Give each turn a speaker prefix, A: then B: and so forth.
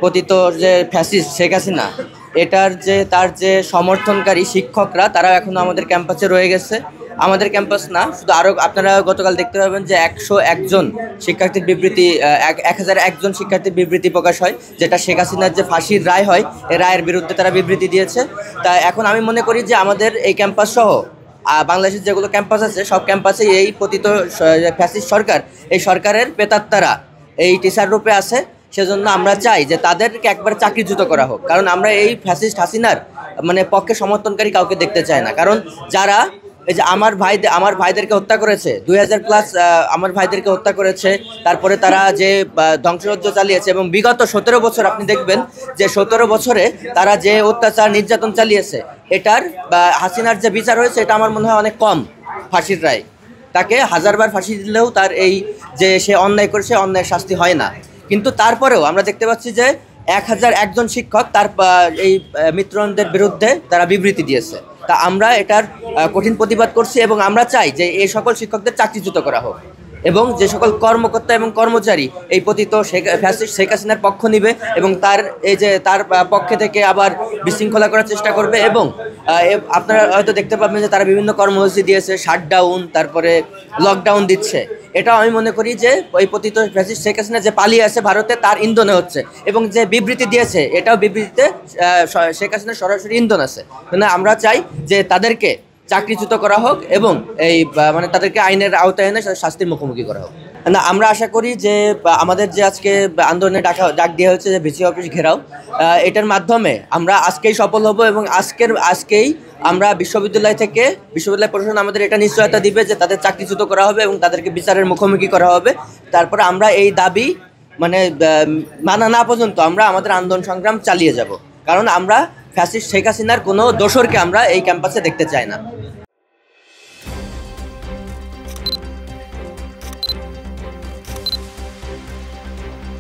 A: পতিত যে ফ্যাসিস্ট শেখ হাসিনা, এটার যে তার যে সমর্থনকারী শিক্ষকরা তারাও এখনো আমাদের ক্যাম্পাসে রয়ে গেছে। আমাদের ক্যাম্পাস না, শুধু আরও আপনারা গতকাল দেখতে পাবেন যে 101 শিক্ষার্থীর বিবৃতি, 1001 শিক্ষার্থীর বিবৃতি প্রকাশ হয়, যেটা শেখ হাসিনার যে ফাঁসির রায় হয় এই রায়ের বিরুদ্ধে তারা বিবৃতি দিয়েছে। তা এখন আমি মনে করি যে আমাদের এই ক্যাম্পাস সহ বাংলাদেশের যেগুলো ক্যাম্পাস আছে সব ক্যাম্পাসে এই পতিত ফ্যাসিস্ট সরকার, এই সরকারের প্রেতাত্মারা এই টিচার রূপে আছে। সেজন্য আমরা চাই যে তাদেরকে একবার চাকরিচ্যুত করা হোক, কারণ আমরা এই ফ্যাসিস্ট হাসিনার মানে পক্ষে সমর্থনকারী কাউকে দেখতে চাই না। কারণ যারা এই যে আমার ভাইদেরকে হত্যা করেছে, 2000+ আমার ভাইদেরকে হত্যা করেছে, তারপরে তারা যে ধ্বংসযজ্ঞ চালিয়েছে, এবং বিগত 17 বছর আপনি দেখবেন যে 17 বছরে তারা যে অত্যাচার নির্যাতন চালিয়েছে, এটার হাসিনার যে বিচার হয়েছে এটা আমার মনে হয় অনেক কম। ফাঁসির রায়, তাকে 1000বার ফাঁসি দিলেও তার এই যে সে অন্যায় করেছে অন্যায় শাস্তি হয় না। কিন্তু তারপরেও আমরা দেখতে পাচ্ছি যে 1001 শিক্ষক তার এই মিত্রদের বিরুদ্ধে তারা বিবৃতি দিয়েছে। তা আমরা এটার কঠিন প্রতিবাদ করছি, এবং আমরা চাই যে এই সকল শিক্ষকদের চাকরিচ্যুত করা হোক, এবং যে সকল কর্মকর্তা এবং কর্মচারী এই পতিত ফ্যাসিস্ট শেখ হাসিনার পক্ষ নিবে এবং তার এই যে তার পক্ষে থেকে আবার বিশৃঙ্খলা করার চেষ্টা করবে। এবং আপনারা হয়তো দেখতে পাবেন যে তারা বিভিন্ন কর্মসূচি দিয়েছে, শাটডাউন, তারপরে লকডাউন দিচ্ছে। এটাও আমি মনে করি যে ওই পতিত ফ্যাসিস্ট শেখ হাসিনা যে পালিয়ে আছে ভারতে তার ইন্ধনে হচ্ছে, এবং যে বিবৃতি দিয়েছে এটাও বিবৃতিতে শেখ হাসিনার সরাসরি ইন্ধন আছে। মানে আমরা চাই যে তাদেরকে চাকরিচ্যুত করা হোক, এবং এই মানে তাদেরকে আইনের আওতায় এনে শাস্তির মুখোমুখি করা হোক। না, আমরা আশা করি যে আমাদের যে আজকে আন্দোলনে ডাক দেওয়া হয়েছে যে ভিসি অফিস ঘেরাও, এটার মাধ্যমে আমরা আজকেই সফল হব, এবং আজকেই আমরা বিশ্ববিদ্যালয় প্রশাসন আমাদের এটা নিশ্চয়তা দিবে যে তাদের চাকরিচ্যুত করা হবে এবং তাদেরকে বিচারের মুখোমুখি করা হবে। তারপরে আমরা এই দাবি মানে মানা না পর্যন্ত আমরা আমাদের আন্দোলন সংগ্রাম চালিয়ে যাব, কারণ আমরা ফ্যাসিস্ট শেখ হাসিনার কোনো দোসরকে আমরা এই ক্যাম্পাসে দেখতে চাই না।